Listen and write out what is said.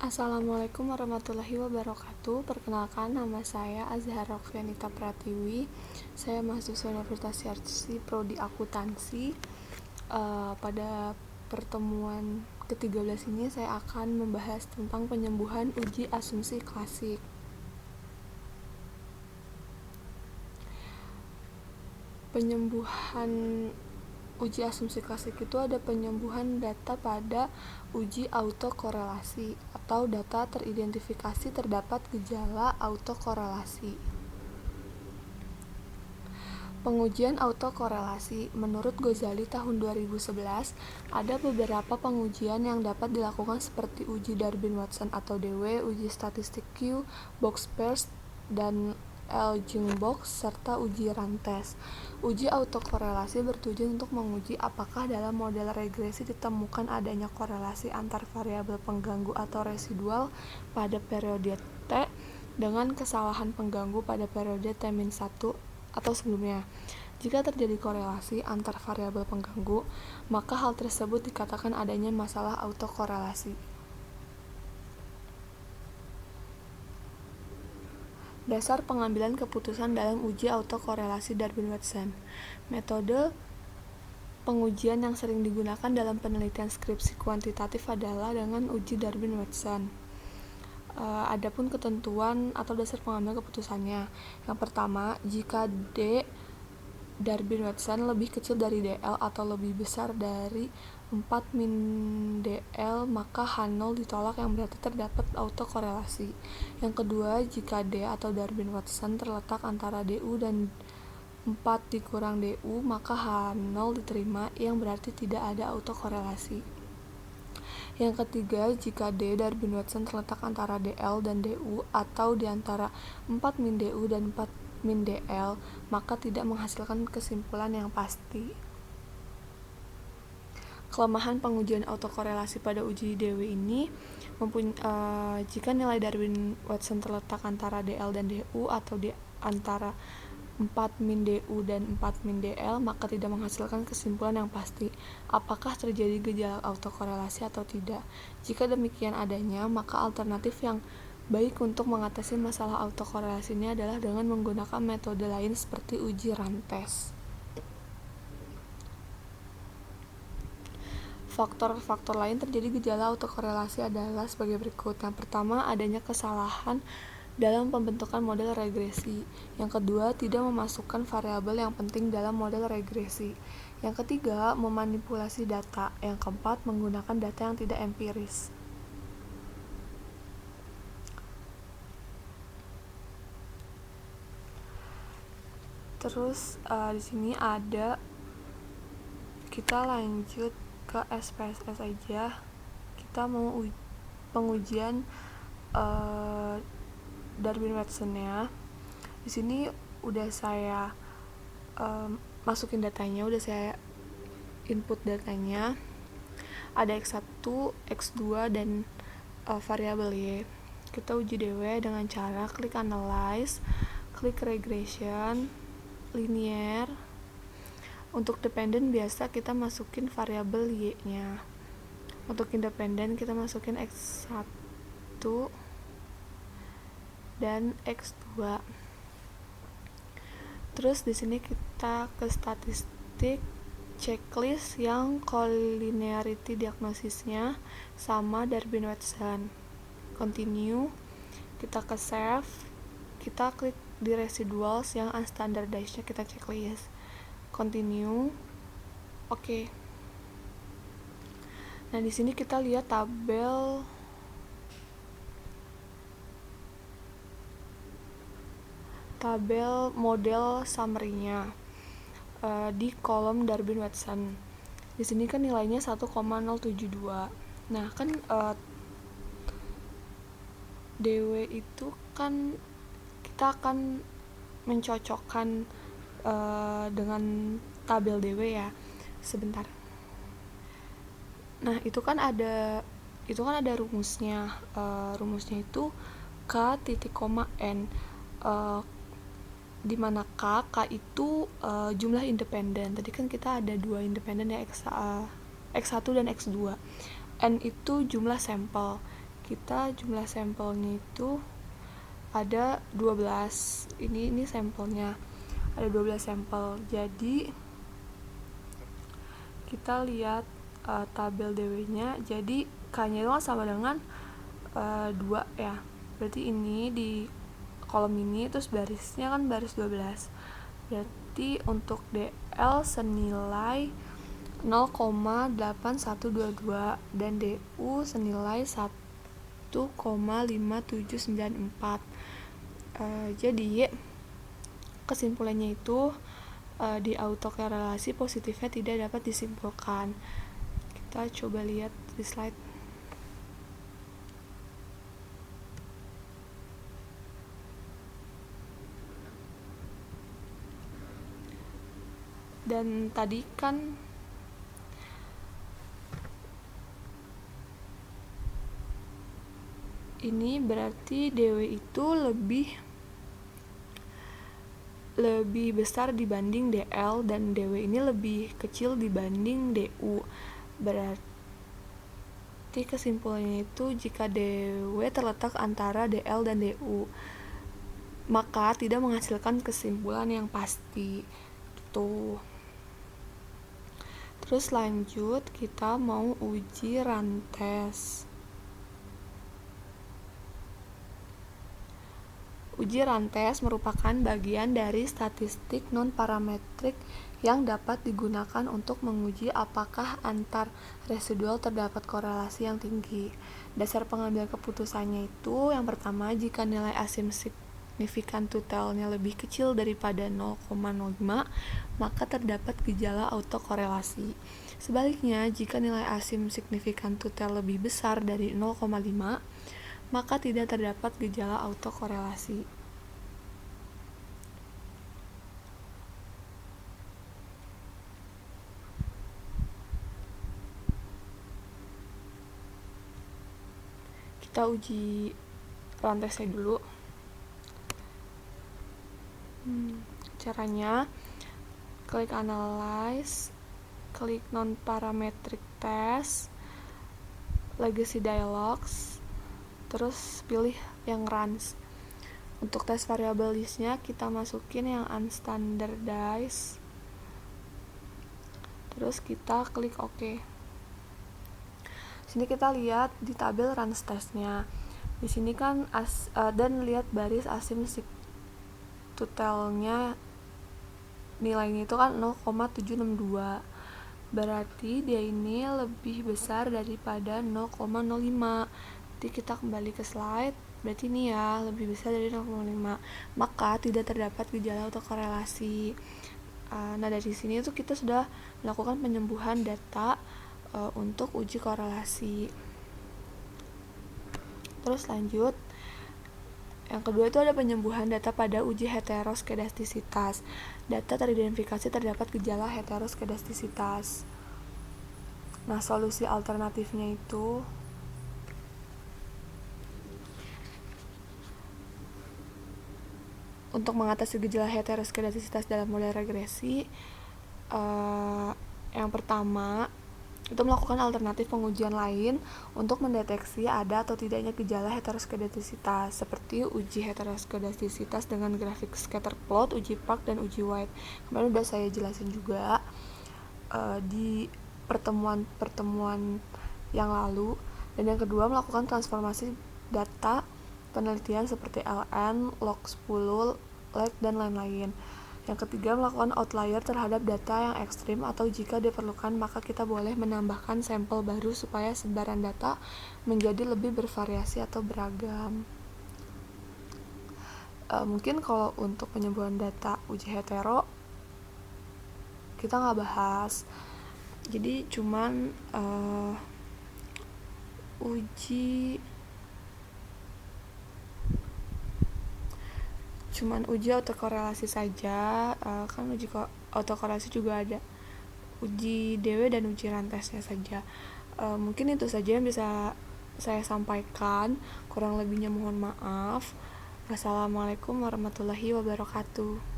Assalamualaikum warahmatullahi wabarakatuh. Perkenalkan, nama saya Azhar Rokvianita Pratiwi. Saya mahasiswa Universitas Yarsi Prodi Akuntansi. Pada pertemuan ke-13 ini saya akan membahas tentang penyembuhan uji asumsi klasik. Penyembuhan uji asumsi klasik itu ada penyembuhan data pada uji autokorelasi atau data teridentifikasi terdapat gejala autokorelasi. Pengujian autokorelasi menurut Ghazali tahun 2011 ada beberapa pengujian yang dapat dilakukan seperti uji Darwin-Watson atau DW, uji statistik Q, box-Peirce, dan L-Jungbox, serta uji Rantes. Uji autokorelasi bertujuan untuk menguji apakah dalam model regresi ditemukan adanya korelasi antar variabel pengganggu atau residual pada periode T dengan kesalahan pengganggu pada periode T-1 atau sebelumnya. Jika terjadi korelasi antar variabel pengganggu, maka hal tersebut dikatakan adanya masalah autokorelasi. Dasar pengambilan keputusan dalam uji autokorelasi Darwin-Watson. Metode pengujian yang sering digunakan dalam penelitian skripsi kuantitatif adalah dengan uji Darwin-Watson. Adapun ketentuan atau dasar pengambilan keputusannya. Yang pertama, jika D Darwin-Watson lebih kecil dari DL atau lebih besar dari 4 DL, maka H0 ditolak yang berarti terdapat autokorelasi. Yang kedua, jika D atau Darwin-Watson terletak antara DU dan 4 dikurang DU, maka H0 diterima yang berarti tidak ada autokorelasi. Yang ketiga, jika D Darwin-Watson terletak antara DL dan DU atau di antara 4 DU dan 4 DL, maka tidak menghasilkan kesimpulan yang pasti. Kelemahan pengujian autokorelasi pada uji DW ini jika nilai Darwin-Watson terletak antara DL dan DU atau di antara 4 DU dan 4 DL, maka tidak menghasilkan kesimpulan yang pasti apakah terjadi gejala autokorelasi atau tidak. Jika demikian adanya, maka alternatif yang baik untuk mengatasi masalah autokorelasi ini adalah dengan menggunakan metode lain seperti uji Rantes. Faktor-faktor lain terjadi gejala autokorelasi adalah sebagai berikut. Yang pertama, adanya kesalahan dalam pembentukan model regresi. Yang kedua, tidak memasukkan variabel yang penting dalam model regresi. Yang ketiga, memanipulasi data. Yang keempat, menggunakan data yang tidak empiris. Terus di sini kita lanjut ke SPSS aja. Kita mau pengujian Darwin-Watson ya. Di sini udah saya masukin datanya, udah saya input datanya. Ada X1, X2 dan variabel Y. Kita uji DW dengan cara klik analyze, klik regression, linear. Untuk dependen biasa kita masukin variabel Y-nya. Untuk independen kita masukin X1 dan X2. Terus di sini kita ke statistik, checklist yang collinearity diagnosisnya sama Darwin-Watson. Continue, kita ke save, kita klik di residuals yang unstandardized-nya kita checklist. Continue. Oke. Nah, di sini kita lihat tabel model summary-nya di kolom Darwin-Watson. Di sini kan nilainya 1,072. Nah, kan DW itu kan kita akan mencocokkan dengan tabel DW ya. Sebentar. Nah, itu kan ada rumusnya. Rumusnya itu K titik koma N, di mana K itu jumlah independen. Tadi kan kita ada 2 independen ya, X1 dan X2. N itu jumlah sampel. kita jumlah sampelnya itu ada 12. Ini sampelnya. Ada 12 sampel. Jadi kita lihat tabel DW-nya. Jadi K-nya itu sama dengan 2 ya. Berarti ini di kolom ini, terus barisnya kan baris 12. Berarti untuk DL senilai 0,8122 dan DU senilai 1,5794. Jadi kesimpulannya itu di autokorelasi positifnya tidak dapat disimpulkan. Kita coba lihat di slide. Dan tadi kan ini berarti DW itu lebih besar dibanding DL dan DW ini lebih kecil dibanding DU. Berarti kesimpulannya itu jika DW terletak antara DL dan DU, maka tidak menghasilkan kesimpulan yang pasti. Tuh. Terus lanjut kita mau uji rantes. Uji rantes merupakan bagian dari statistik non-parametrik yang dapat digunakan untuk menguji apakah antar residual terdapat korelasi yang tinggi. Dasar pengambilan keputusannya itu yang pertama, jika nilai asim signifikan tutelnya lebih kecil daripada 0,05, maka terdapat gejala autokorelasi. Sebaliknya, jika nilai asim signifikan tutel lebih besar dari 0,5, maka tidak terdapat gejala autokorelasi. Kita uji rantesnya dulu. Caranya, klik analyze, klik non-parametric test, legacy dialogs, terus pilih yang runs. Untuk tes variable listnya kita masukin yang unstandardized, terus kita klik OK. Sini kita lihat di tabel runs testnya. Di sini kan dan lihat baris asim tutelnya nilainya itu kan 0,762. Berarti dia ini lebih besar daripada 0,05. Jadi kita kembali ke slide. Berarti ini ya lebih besar dari 0,05. Maka tidak terdapat gejala autokorelasi. Nah dari sini tuh kita sudah melakukan penyembuhan data untuk uji korelasi. Terus lanjut. Yang kedua itu ada penyembuhan data pada uji heteroskedastisitas. Data teridentifikasi terdapat gejala heteroskedastisitas. Nah, solusi alternatifnya itu untuk mengatasi gejala heteroskedastisitas dalam model regresi, yang pertama itu melakukan alternatif pengujian lain untuk mendeteksi ada atau tidaknya gejala heteroskedastisitas, seperti uji heteroskedastisitas dengan grafik scatter plot, uji Park, dan uji White. Kemarin udah saya jelasin juga di pertemuan yang lalu. Dan yang kedua, melakukan transformasi data penelitian seperti LN, log10, lag, dan lain-lain. Yang ketiga, melakukan outlier terhadap data yang ekstrim, atau jika diperlukan maka kita boleh menambahkan sampel baru supaya sebaran data menjadi lebih bervariasi atau beragam. Mungkin kalau untuk penyembuhan data uji hetero kita nggak bahas, jadi cuman uji autokorelasi saja. Kan uji autokorelasi juga ada uji DW dan uji rantesnya saja. Mungkin itu saja yang bisa saya sampaikan, kurang lebihnya mohon maaf. Wassalamualaikum warahmatullahi wabarakatuh.